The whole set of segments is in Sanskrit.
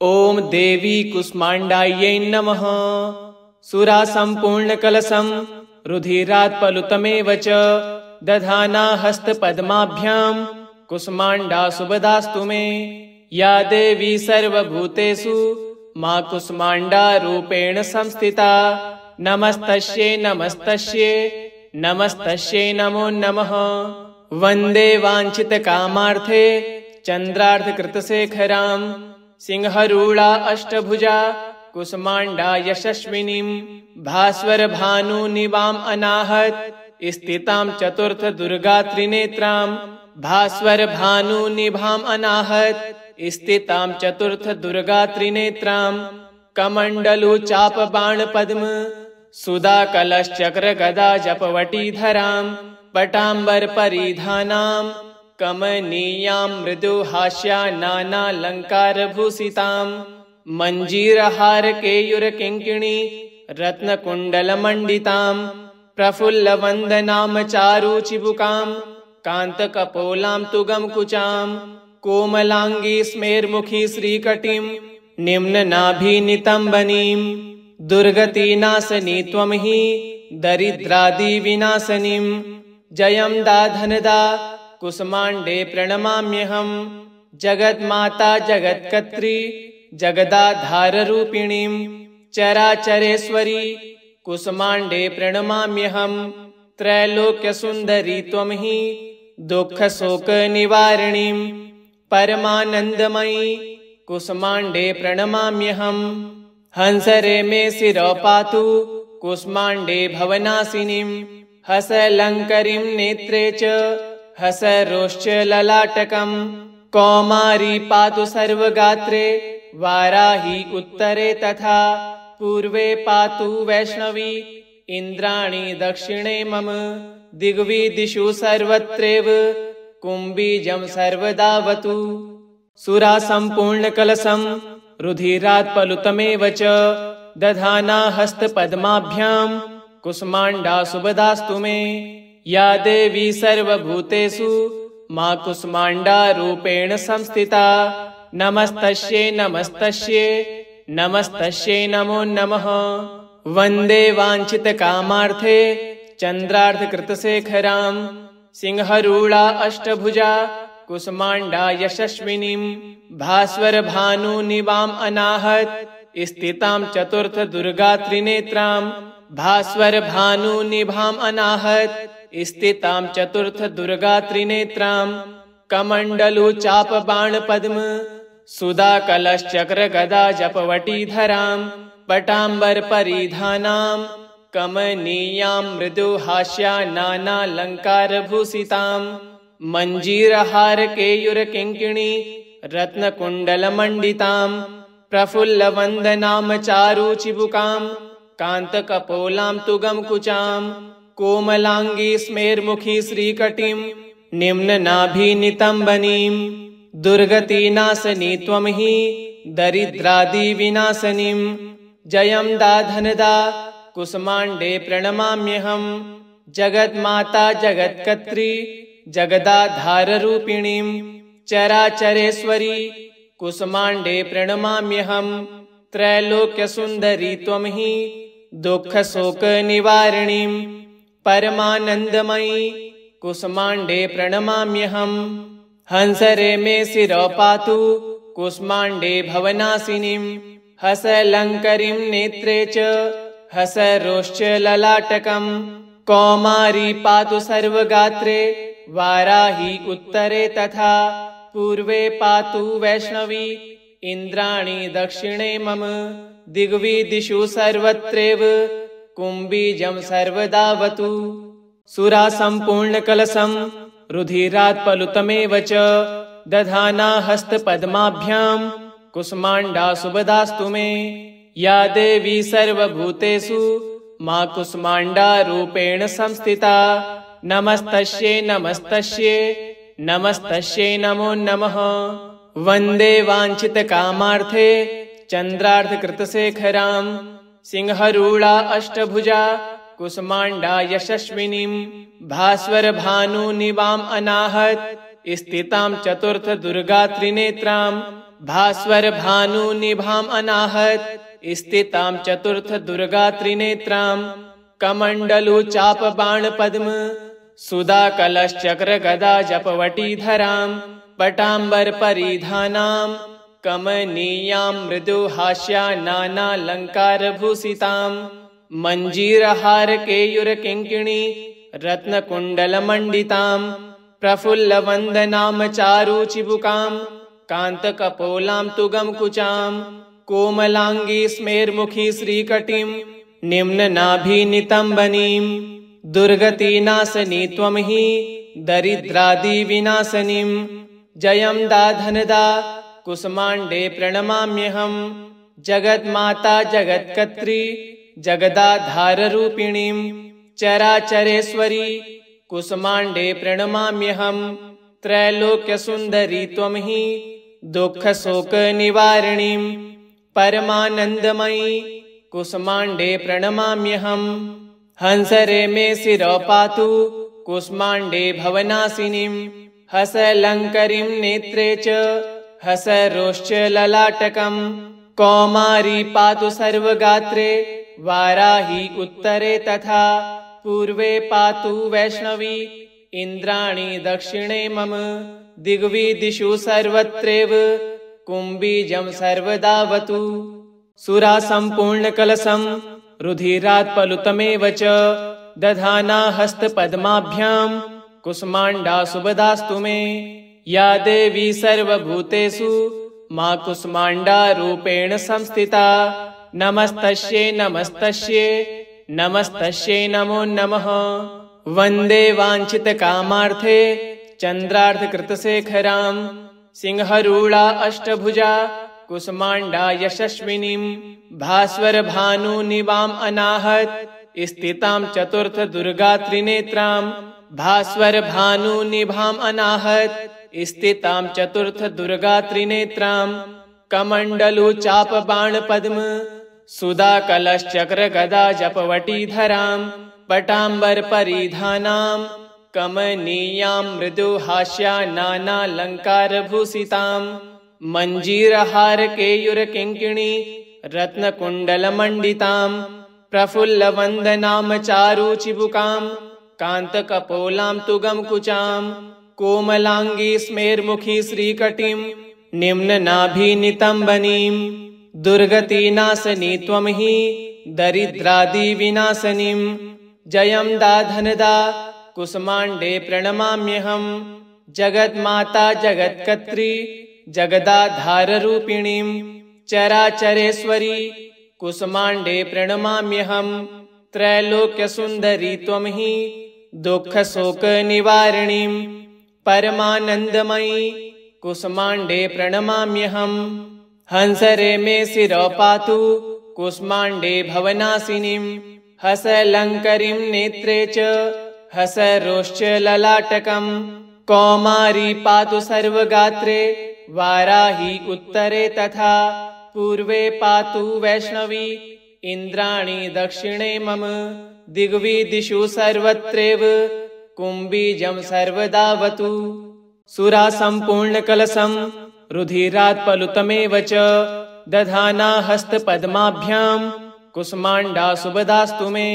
ओम देवी कुष्माण्डायै नमः। सुरा संपूर्ण कलशं रुधिरात् पलुतमेव च दधाना हस्तपद्माभ्यां कुष्माण्डा शुभदास्तु मे। या देवी सर्वभूतेषु मां कुष्माण्डा रूपेण संस्थिता। नमस्तस्यै नमस्तस्यै नमस्तस्यै नमो नमः। वन्दे वाञ्छितकामार्थे चन्द्रार्धकृतशेखरां सिंहरूढा अष्टभुजा कुष्माण्डा यशस्विनीं भास्वर भानुनिभाम् अनाहत स्थितां चतुर्थ दुर्गा त्रिनेत्रां भास्वर भानुनिभाम् अनाहत स्थितां चतुर्थ दुर्गा त्रिनेत्रां कमण्डलु चाप बाण पद्म सुधा कलशचक्र गदा जपवटीधरां पटाम्बर परिधानां कमनीयां मृदु हास्या नानालङ्कारभूषितां मञ्जीरहार केयूर किङ्किणी रत्नकुण्डलमण्डितां प्रफुल्लवन्दनां चारुचिबुकां कान्तकपोलां तुगमकुचां कोमलाङ्गी स्मेरमुखी श्रीकटिं निम्ननाभिनितम्बनीं दुर्गतिनाशनी त्वं हि दरिद्रादिविनाशनीं जयं दाधनदा कुष्माण्डे प्रणमाम्यहम् जगन्माता जगत्कर्त्री जगदाधाररूपिणीं चराचरेश्वरी कुष्माण्डे प्रणमाम्यहम् त्रैलोक्यसुन्दरी त्वं हि दुःखशोकनिवारिणीं परमानन्दमयी कुष्माण्डे प्रणमाम्यहम् हंसरे मे शिरो पातु कुष्माण्डे भवनाशिनीं हसलङ्करीं नेत्रे च हसरोश्च ललाटकम् कौमारी पातु सर्वगात्रे वाराही उत्तरे तथा पूर्वे पातु वैष्णवी इन्द्राणी दक्षिणे मम दिग्विदिशु सर्वत्रैव कुम्भीजं सर्वदावतु। सुरा संपूर्ण कलशं रुधिरात् पलुतमेव च दधाना हस्तपद्माभ्यां कुष्माण्डा शुभदास्तु मे। या देवी सर्वभूतेषु मां कुष्माण्डा रूपेण संस्थिता। नमस्तस्यै नमस्तस्यै नमस्तस्यै नमो नमः। वन्दे वाञ्छितकामार्थे चन्द्रार्धकृतशेखरां सिंहरूढा अष्टभुजा कुष्माण्डा यशस्विनीं भास्वर भानुनिभाम् अनाहत स्थितां चतुर्थ दुर्गा त्रिनेत्रां भास्वर भानुनिभाम् अनाहत स्थितां चतुर्थ दुर्गा त्रिनेत्रां कमण्डलु चाप बाण पद्म सुधा कलशचक्र गदा जपवटीधरां पटाम्बर परिधानां कमनीयां मृदु हास्या नानालङ्कारभूषितां मञ्जीरहार केयूर किङ्किणी रत्नकुण्डलमण्डितां प्रफुल्लवन्दनां चारुचिबुकां कान्तकपोलां तुगमकुचां कोमलाङ्गी स्मेरमुखी श्रीकटिं निम्ननाभिनितम्बनीं दुर्गतिनाशनी त्वं हि दरिद्रादिविनाशनीं जयं दाधनदा कुष्माण्डे प्रणमाम्यहम् जगन्माता जगत्कर्त्री जगदाधाररूपिणीं चराचरेश्वरी कुष्माण्डे प्रणमाम्यहम् त्रैलोक्यसुन्दरी त्वं हि दुःखशोकनिवारिणीं परमानन्दमयी कुष्माण्डे प्रणमाम्यहम् हंसरे मे शिरो पातु कुष्माण्डे भवनाशिनीं हसलङ्करीं नेत्रे च हसरोश्च ललाटकम् कौमारी पातु सर्वगात्रे वाराही उत्तरे तथा पूर्वे पातु वैष्णवी इन्द्राणी दक्षिणे मम दिग्विदिशु सर्वत्रैव कुम्भीजं सर्वदावतु। सुरा संपूर्ण कलशं रुधिरात् पलुतमेव च दधाना हस्तपद्माभ्यां कुष्माण्डा शुभदास्तु मे। या देवी सर्वभूतेषु मां कुष्माण्डा रूपेण संस्थिता। नमस्तस्यै नमस्तस्यै नमस्तस्यै नमो नमः। वन्दे वाञ्छितकामार्थे चन्द्रार्धकृतशेखरां सिंहरूढा अष्टभुजा कुष्माण्डा यशस्विनीं भास्वर भानुनिभाम् अनाहत स्थितां चतुर्थ दुर्गा त्रिनेत्रां भास्वर भानुनिभाम् अनाहत स्थितां चतुर्थ दुर्गा त्रिनेत्रां कमण्डलु चाप बाण पद्म सुधा कलशचक्र गदा जपवटीधरां पटाम्बर परिधानां कमनीयां मृदु हास्या नानालंकार भूषितां मंजीरहार केयूर किंकिणी रत्नकुंडल मंडितां प्रफुल्ल वंदनाम चारु चिबुकां कांत कपोलां तुगम कुचां कोमलांगी स्मेरमुखी श्रीकटिं निम्न नाभि नितंबनीं दुर्गति नाशनी त्वं हि दरिद्रादि विनाशनीं जयं दाधनदा कुसुमाण्डे प्रणमाम्यहम् जगन्माता जगत्कर्त्री जगदाधाररूपिणीं चराचरेश्वरी कुसुमाण्डे प्रणमाम्यहम् त्रैलोक्यसुन्दरी त्वं हि दुःखशोकनिवारिणीं परमानन्दमयी कुसुमाण्डे प्रणमाम्यहम् हंसरे मे शिरो पातु कुसुमाण्डे भवनाशिनीं हसलङ्करीं नेत्रे च हसरोश्च ललाटकं कौमारी पातु सर्वगात्रे वाराही उत्तरे तथा पूर्वे पातु वैष्णवी इन्द्राणी दक्षिणे मम दिग्विदिशु सर्वत्रैव कुम्भीजं सर्वदावतु सुरा सम्पूर्णकलशं रुधिरात् पलुतमेव च दधाना हस्तपद्माभ्यां कुसुमाण्डा सुभदास्तु मे या देवी सर्वभूतेषु मा कुसुमाण्डा रूपेण संस्थिता नमस्तस्यै नमस्तस्यै नमस्तस्यै नमो नमः वन्दे वाञ्छितकामार्थे चन्द्रार्धकृतशेखरां सिंहरूढा अष्टभुजा कुसुमाण्डा यशस्विनीं भास्वर भानुनिभाम् अनाहत स्थितां चतुर्थ दुर्गा त्रिनेत्रां भास्वर भानुनिभाम् अनाहत स्थितां चतुर्थ दुर्गा त्रिनेत्रां कमण्डलु चाप बाण पद्म सुधा कलशचक्र गदा जपवटीधरां पटाम्बर परिधानां कमनीयां मृदु हास्या नानालंकार भूषितां मंजीरहार केयूर किंकिणी रत्नकुंडल मंडितां प्रफुल्ल वंदनाम चारु चिबुकां कांत कपोलां तुगम कुचां कोमलांगी स्मेरमुखी श्रीकटिं निम्न नाभि नितंबनीं दुर्गति नाशनी त्वं हि दरिद्रादि विनाशनीं जयं दाधनदा कुसुमाण्डे प्रणमाम्यहम् जगन्माता जगत्कर्त्री जगदाधाररूपिणीं चराचरेश्वरी कुसुमाण्डे प्रणमाम्यहम् त्रैलोक्यसुन्दरी त्वं हि दुःखशोकनिवारिणीं परमानन्दमयी कुसुमाण्डे प्रणमाम्यहम् हंसरे मे शिरो पातु कुसुमाण्डे भवनाशिनीं हसलङ्करीं नेत्रे च हसरोश्च ललाटकं कौमारी पातु सर्वगात्रे वाराही उत्तरे तथा पूर्वे पातु वैष्णवी इन्द्राणी दक्षिणे मम दिग्विदिशु सर्वत्रैव कुम्भीजं सर्वदावतु सुरा सम्पूर्णकलशं रुधिरात् पलुतमेव च दधाना हस्तपद्माभ्यां कुसुमाण्डा सुभदास्तु मे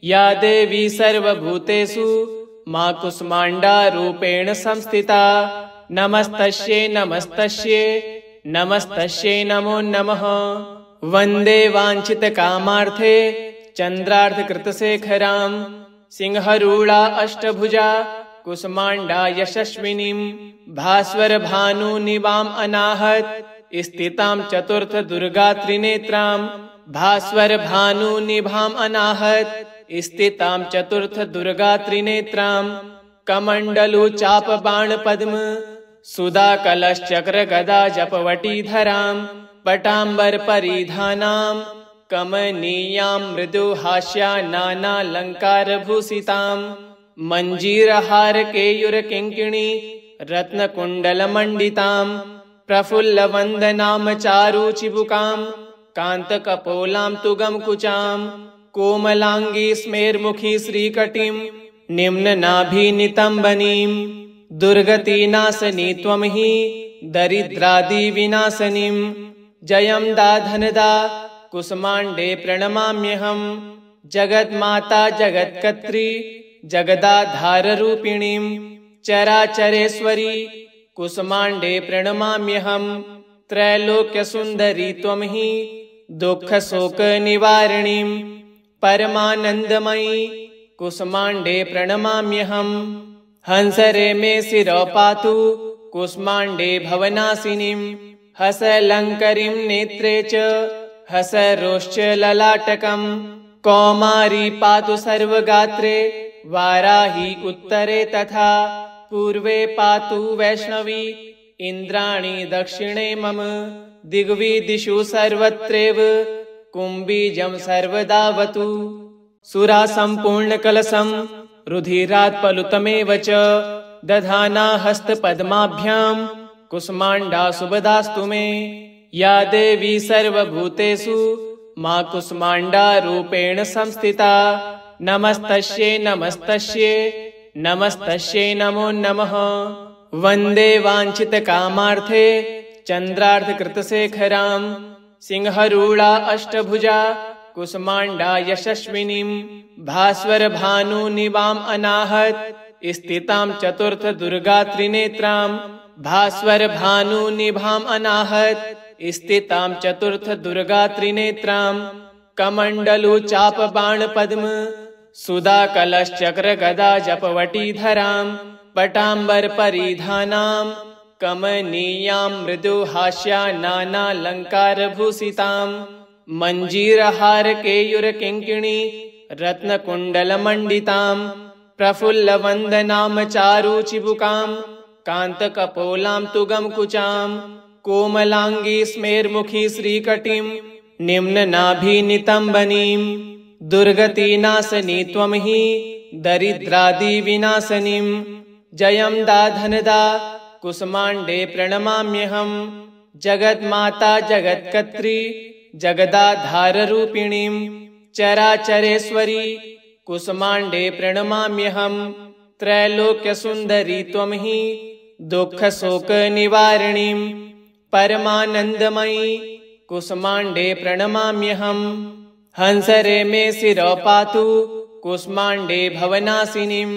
या देवी सर्वभूतेषु मा कुसुमाण्डा रूपेण संस्थिता नमस्तस्यै नमस्तस्यै नमस्तस्यै नमो नमः वन्दे वाञ्छितकामार्थे चन्द्रार्धकृतशेखरां सिंहरूढा अष्टभुजा कुसुमाण्डा यशस्विनीं भास्वर भानुनिभाम् अनाहत स्थितां चतुर्थ दुर्गा त्रिनेत्रां भास्वर भानुनिभाम् अनाहत स्थितां चतुर्थ दुर्गा त्रिनेत्रां कमण्डलु चाप बाण पद्म सुधा कलशचक्र गदा जपवटीधरां पटाम्बर परिधानां कमनीयां मृदु हास्या नानालंकार भूषितां मंजीरहार केयूर किंकिणी रत्नकुंडल मंडितां प्रफुल्ल वंदनाम चारु चिबुकां कांत कपोलां तुगम कुचां कोमलांगी स्मेरमुखी श्रीकटिं निम्न नाभि नितंबनीं दुर्गति नाशनी त्वं हि दरिद्रादिविनाशनीं जयं दाधनदा कुसुमाण्डे प्रणमाम्यहम् जगन्माता जगत्कर्त्री जगदाधाररूपिणीं चराचरेश्वरी कुसुमाण्डे प्रणमाम्यहम् त्रैलोक्यसुन्दरी त्वं हि दुःखशोकनिवारिणीं परमानन्दमयी कुसुमाण्डे प्रणमाम्यहम् हंसरे मे शिरो पातु कुसुमाण्डे भवनाशिनीं हसलङ्करीं नेत्रे च हसरोश्च ललाटकम् कौमारी पातु सर्वगात्रे वाराही उत्तरे तथा पूर्वे पातु वैष्णवी इन्द्राणी दक्षिणे मम दिग्विदिशु सर्वत्रैव कुम्भीजं सर्वदावतु सुरा सम्पूर्णकलशं रुधिरात् पलुतमेव च दधाना हस्तपद्माभ्यां कुसुमाण्डा शुभदास्तु मे या देवी सर्वभूतेषु मा कुसुमाण्डा रूपेण संस्थिता नमस्तस्यै नमस्तस्यै नमस्तस्यै नमो नमः वन्दे वाञ्छितकामार्थे चन्द्रार्धकृतशेखरां सिंहरूढा अष्टभुजा कुसुमाण्डा यशस्विनीं भास्वरभानुनिवाम् अनाहत स्थितां चतुर्थदुर्गा त्रिनेत्रां भास्वरभानुनिभाम् अनाहत स्थितां चतुर्थदुर्गा त्रिनेत्रां कमण्डलु चापबाणपद्म सुधाकलशचक्रगदा जपवटीधरां पटाम्बरपरिधानां कमनीयां मृदुहास्या नानालङ्कारभूषितां मञ्जीरहारकेयूरकिङ्किणी रत्नकुण्डलमण्डितां प्रफुल्लवन्दनां चारुचिबुकां कान्तकपोलां तुगमकुचां कोमलाङ्गी स्मेर्मुखी श्रीकटिं निम्ननाभिनितम्बनीं दुर्गतिनाशनी त्वं हि दरिद्रादिविनाशनीं जयं दाधनदा कुसुमाण्डे प्रणमाम्यहम् जगन्माता जगत्कर्त्री जगदाधाररूपिणीं चराचरेश्वरी कुसुमाण्डे प्रणमाम्यहम् त्रैलोक्यसुन्दरी त्वं हि दुःखशोकनिवारिणीं परमानन्दमयी कुसुमाण्डे प्रणमाम्यहम् हंसरे मे शिरो पातु कुसुमाण्डे भवनाशिनीं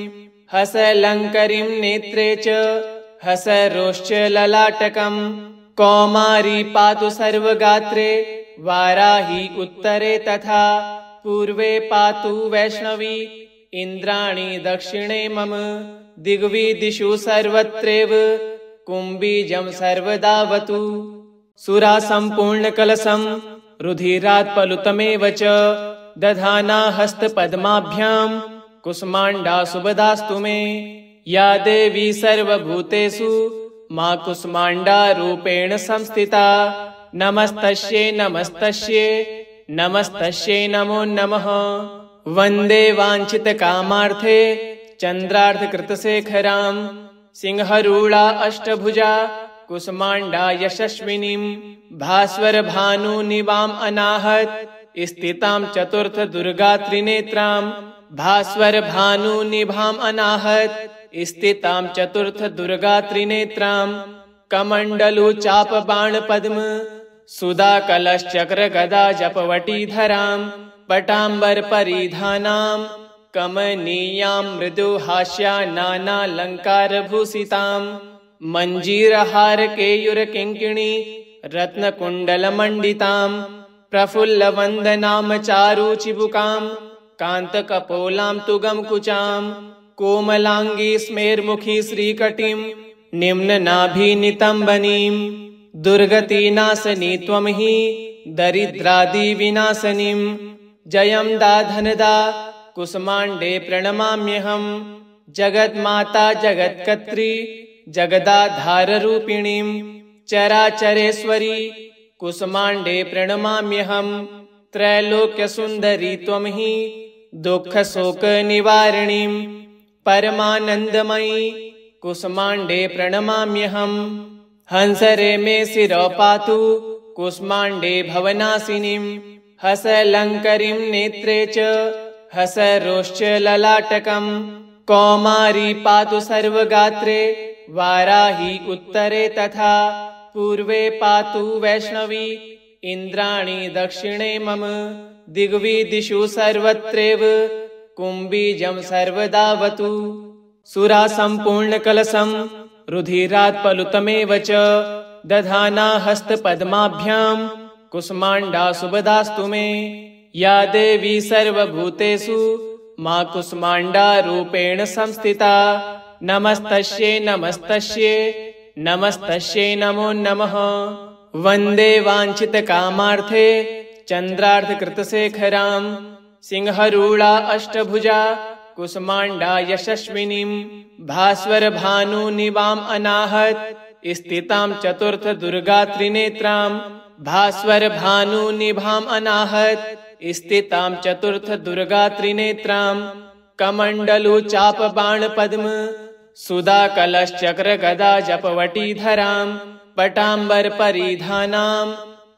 हसलङ्करीं नेत्रे च हसरोश्च ललाटकम् कौमारी पातु सर्वगात्रे वाराही उत्तरे तथा पूर्वे पातु वैष्णवी इन्द्राणी दक्षिणे मम दिग्विदिशु सर्वत्रैव कुम्भीजं सर्वदावतु सुरा सम्पूर्णकलशं रुधिरात् पलुतमेव च दधाना हस्तपद्माभ्यां कुसुमाण्डा शुभदास्तु मे या देवी सर्वभूतेषु मा कुसुमाण्डा रूपेण संस्थिता नमस्तस्यै नमस्तस्यै नमस्तस्यै नमो नमः वन्दे वाञ्छितकामार्थे चन्द्रार्धकृतशेखरां सिंहरूढा अष्टभुजा कुसुमाण्डा यशस्विनीं भास्वरभानुनिवाम् अनाहत स्थितां चतुर्थदुर्गा त्रिनेत्रां भास्वरभानुनिभाम् अनाहत स्थितां चतुर्थदुर्गा त्रिनेत्रां कमण्डलु चापबाणपद्म सुधाकलशचक्रगदा जपवटीधरां पटाम्बरपरिधानां कमनीयां मृदुहास्या नानालङ्कारभूषितां मञ्जीरहारकेयूरकिङ्किणी रत्नकुण्डलमण्डितां प्रफुल्लवन्दनां चारुचिबुकां कान्तकपोलां तुगमकुचां कोमलाङ्गी स्मेर्मुखी श्रीकटिं निम्ननाभिनितम्बनीं दुर्गतिनाशनी त्वं हि दरिद्रादिविनाशनीं जयं दाधनदा कुसुमाण्डे प्रणमाम्यहम् जगन्माता जगत्कर्त्री जगदाधाररूपिणीं चराचरेश्वरी कुसुमाण्डे प्रणमाम्यहम् त्रैलोक्यसुन्दरी त्वं हि दुःखशोकनिवारिणीं परमानन्दमयी कुसुमाण्डे प्रणमाम्यहम् हंसरे मे शिरो पातु कुसुमाण्डे भवनाशिनीं हसलङ्करीं नेत्रे च हसरोश्च ललाटकम् कौमारी पातु सर्वगात्रे वाराही उत्तरे तथा पूर्वे पातु वैष्णवी इन्द्राणी दक्षिणे मम दिग्विदिषु सर्वत्रैव कुम्भीजं सर्वदावतु सुरा सम्पूर्णकलशं रुधिरात् पलुतमेव च दधाना हस्तपद्माभ्यां कुष्माण्डा सुभदास्तु मे या देवी सर्वभूतेषु मा कुष्माण्डा रूपेण संस्थिता नमस्तस्यै नमस्तस्यै नमस्तस्यै नमो नमः वन्दे वाञ्छितकामार्थे चन्द्रार्धकृतशेखरां सिंहरूढा अष्टभुजा कुष्माण्डा यशस्विनीं भास्वरभानुनिवाम् अनाहत स्थितां चतुर्थ दुर्गा त्रिनेत्रां भास्वरभानुनिभाम् अनाहत स्थितां चतुर्थ दुर्गा त्रिनेत्रां कमण्डलु चाप बाण पद्म सुधा कलशचक्र गदा जपवटीधरां पटाम्बर परिधानां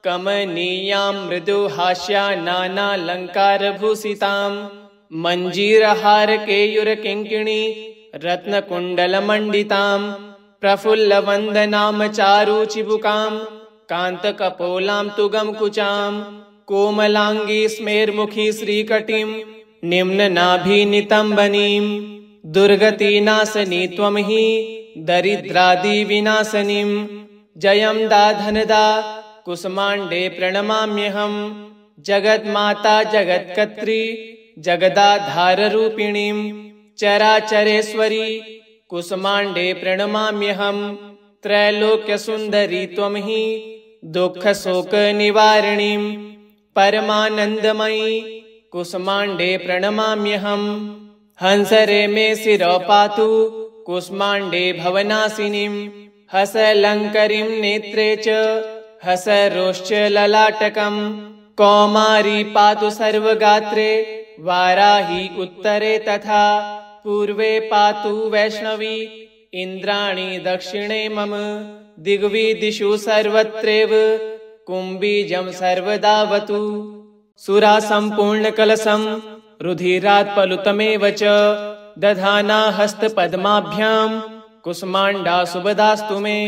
कमनीयां मृदु हास्या नानालङ्कारभूषितां मञ्जीरहार केयूर किङ्किणी रत्नकुण्डलमण्डितां प्रफुल्लवन्दनां चारुचिबुकां कान्तकपोलां तुगमकुचां कोमलाङ्गी स्मेर्मुखी श्रीकटिं निम्ननाभिनितम्बनीं दुर्गतिनाशनी त्वं हि दरिद्रादिविनाशनीं जयं दाधनदा कुष्माण्डे प्रणमाम्यहं जगन्माता जगत्कर्त्री जगदाधाररूपिणीं चराचरेश्वरी कुष्माण्डे प्रणमाम्यहं त्रैलोक्यसुन्दरी त्वं हि दुःखशोकनिवारिणीं परमानन्दमयी कुष्माण्डे प्रणमाम्यहं हंसरे मे शिरो पातु कुष्माण्डे भवनाशिनीं हसलङ्करीं नेत्रे च हसरोश्च ललाटकं कौमारी पातु सर्वगात्रे वाराही उत्तरे तथा पूर्वे पातु वैष्णवी इन्द्राणी दक्षिणे मम दिग्विदिषु सर्वत्रैव कुम्भीजं सर्वदावतु सुरा सम्पूर्णकलशं रुधिरात् पलुतमेव च दधाना हस्तपद्माभ्यां कुष्माण्डा सुभदास्तु मे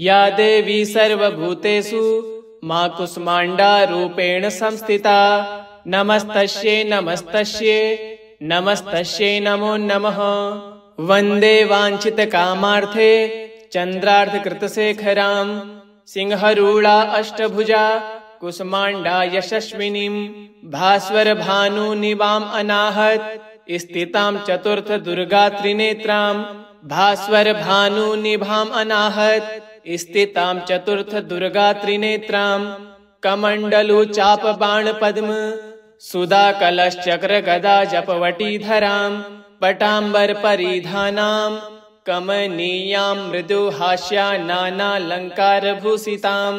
या देवी सर्वभूतेषु मा कुष्माण्डा रूपेण संस्थिता नमस्तस्यै नमस्तस्यै नमस्तस्यै नमो नमः वन्दे वाञ्छितकामार्थे चन्द्रार्धकृतशेखरां सिंहरूढा अष्टभुजा कुष्माण्डा यशस्विनीं भास्वरभानुनिवाम् अनाहत स्थितां चतुर्थ दुर्गा त्रिनेत्रां भास्वरभानुनिभाम् अनाहत स्थितां चतुर्थ दुर्गा त्रिनेत्रां कमण्डलु चाप बाण पद्म सुधा कलशचक्र गदा जपवटीधरां पटाम्बर परिधानां कमनीयां मृदु हास्या नानालङ्कारभूषितां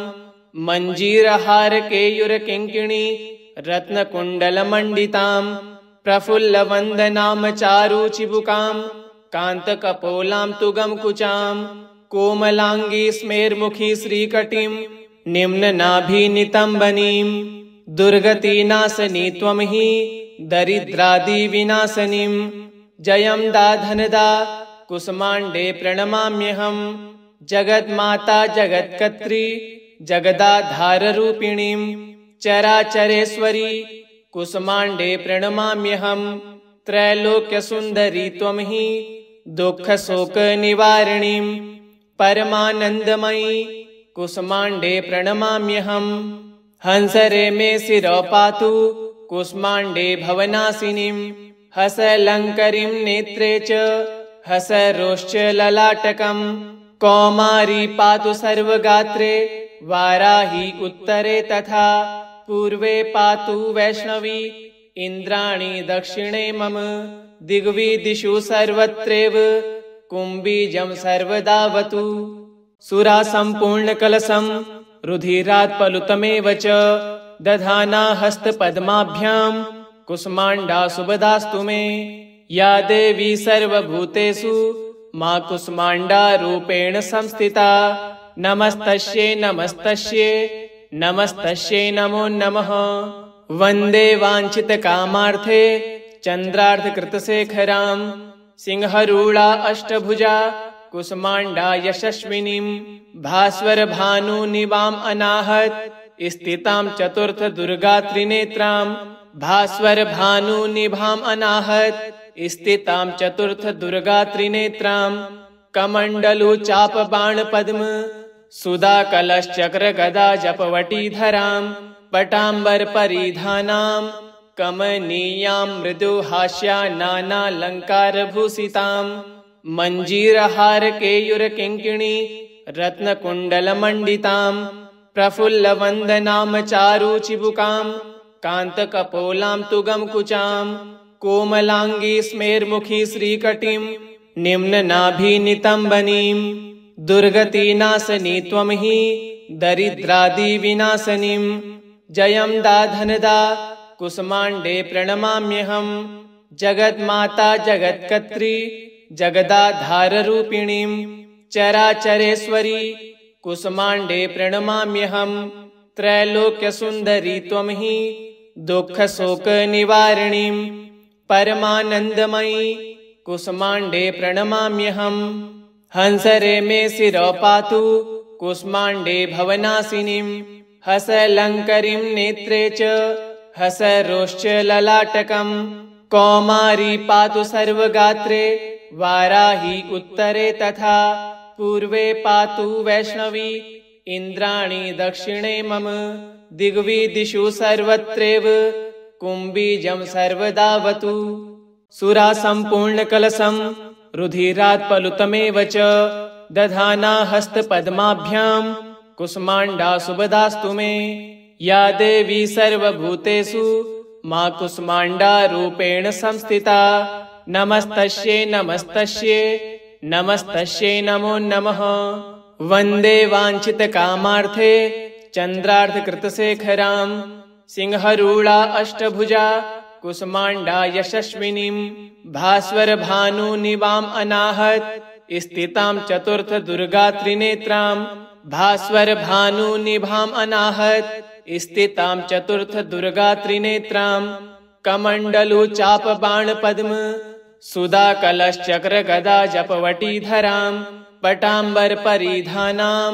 मञ्जीरहार केयूर किङ्किणी रत्नकुण्डलमण्डितां प्रफुल्लवन्दनां चारुचिबुकां कान्तकपोलां तुगमकुचां कोमलाङ्गी स्मेर्मुखी श्रीकटिं निम्ननाभिनितम्बनीं दुर्गतिनाशनी त्वं हि दरिद्रादिविनाशनीं जयं दाधनदा कुष्माण्डे प्रणमाम्यहं जगन्माता जगत्कर्त्री जगदाधाररूपिणीं चराचरेश्वरी कुष्माण्डे प्रणमाम्यहं त्रैलोक्यसुन्दरी त्वं हि दुःखशोकनिवारिणीं परमानन्दमयी कुष्माण्डे प्रणमाम्यहं हंसरे मे शिरो पातु कुष्माण्डे भवनाशिनीं हसलङ्करीं नेत्रे च हसरोश्च ललाटकं कौमारी पातु सर्वगात्रे वाराही उत्तरे तथा पूर्वे पातु वैष्णवी इन्द्राणी दक्षिणे मम दिग्विदिषु सर्वत्रैव कुम्भीजं सर्वदावतु सुरा सम्पूर्णकलशं रुधिरात् पलुतमेव च दधाना हस्तपद्माभ्यां कुष्माण्डा सुभदास्तु मे या देवी सर्वभूतेषु मा कुष्माण्डा रूपेण संस्थिता नमस्तस्यै नमस्तस्यै नमस्तस्यै नमो नमः वन्दे वाञ्छितकामार्थे चन्द्रार्धकृतशेखरां सिंहरूढा अष्टभुजा कुसुमाण्डा यशस्विनीं भास्वर भानुनिवाम् अनाहत स्थितां चतुर्थ दुर्गा त्रिनेत्रां भास्वर भानुनिभाम् अनाहत स्थितां चतुर्थ दुर्गा त्रिनेत्रां कमण्डलु चाप बाण पद्म सुधा कलशचक्र गदा जपवटीधरां पटाम्बर परिधानां कमनीयां मृदु हास्या नानालंकार भूषितां मंजीरहार केयूर किंकिणी रत्नकुण्डलमण्डितां प्रफुल्ल वन्दनां चारु चिबुकां कान्तकपोलां तुगमकुचां कोमलांगी स्मेरमुखी श्रीकटिं निम्ननाभिनितम्बनीं दुर्गतिनाशनी त्वं हि दरिद्रादिविनाशनीं जयं दाधनदा कुसुमाण्डे प्रणमाम्यहं जगन्माता जगत्कर्त्री जगदाधाररूपिणीं चराचरेश्वरी कुसुमाण्डे प्रणमाम्यहं त्रैलोक्यसुन्दरी त्वं हि दुःखशोकनिवारिणीं परमानन्दमयी कुसुमाण्डे प्रणमाम्यहं हंसरे मे शिरो पातु कुसुमाण्डे भवनाशिनीं हसलङ्करीं नेत्रे च हसरोश्च ललाटकं कौमारी पातु सर्वगात्रे वाराही उत्तरे तथा पूर्वे पातु वैष्णवी इन्द्राणी दक्षिणे मम दिग्विदिशु सर्वत्रैव कुम्भीजं सर्वदावतु सुरा सम्पूर्णकलशं रुधिरात् पलुतमेव च दधाना हस्तपद्माभ्यां कुसुमाण्डा शुभदास्तु मे या देवी सर्वभूतेषु मा कुसुमाण्डा रूपेण संस्थिता नमस्तस्यै नमस्तस्यै नमस्तस्यै नमो नमः वन्दे वाञ्छितकामार्थे चन्द्रार्धकृतशेखरां सिंहरूढा अष्टभुजा कुसुमाण्डा यशस्विनीं भास्वर भानुनिवाम् अनाहत स्थितां चतुर्थ दुर्गा त्रिनेत्रां भास्वर भानुनिभाम् अनाहत स्थितां चतुर्थ दुर्गा त्रिनेत्रां कमण्डलु चाप बाण पद्म सुधा कलशचक्र गदा जपवटीधरां पटाम्बर परिधानां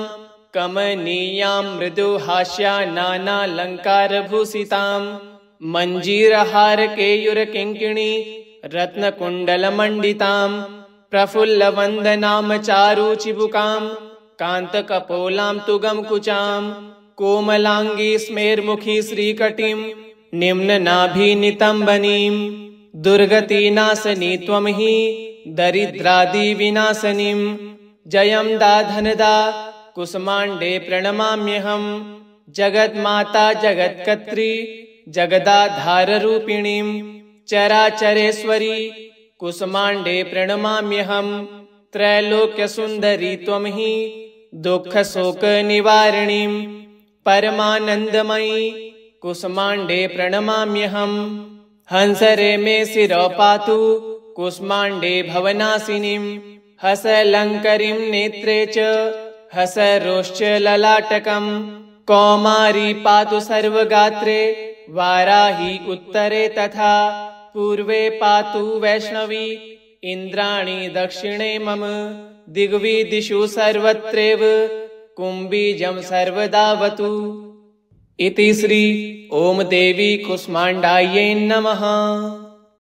कमनीयां मृदु हास्या नानालंकार भूषितां मंजीरहार केयूर किंकिणी रत्नकुण्डलमण्डितां प्रफुल्ल वन्दनां चारु चिबुकां कान्तकपोलां तुगमकुचां कोमलांगी स्मेरमुखी श्रीकटिं निम्ननाभिनितम्बनीं दुर्गतिनाशनी त्वं हि दरिद्रादिविनाशनीं जयं दाधनदा कुसुमाण्डे प्रणमाम्यहं जगन्माता जगत्कर्त्री जगदाधाररूपिणीं चराचरेश्वरी कुसुमाण्डे प्रणमाम्यहं त्रैलोक्यसुन्दरी त्वं हि दुःखशोकनिवारिणीं परमानन्दमयी कुसुमाण्डे प्रणमाम्यहं हंसरे मे शिरो पातु कुसुमाण्डे भवनाशिनीं हसलङ्करीं नेत्रे च हसरोश्च ललाटकं कौमारी पातु सर्वगात्रे वाराही उत्तरे तथा पूर्वे पातु वैष्णवी इन्द्राणी दक्षिणे मम दिग्विदिशु सर्वत्रैव कुम्भीजं सर्वदावतु इति श्री ओम देवी कुसुमाण्डायै नमः।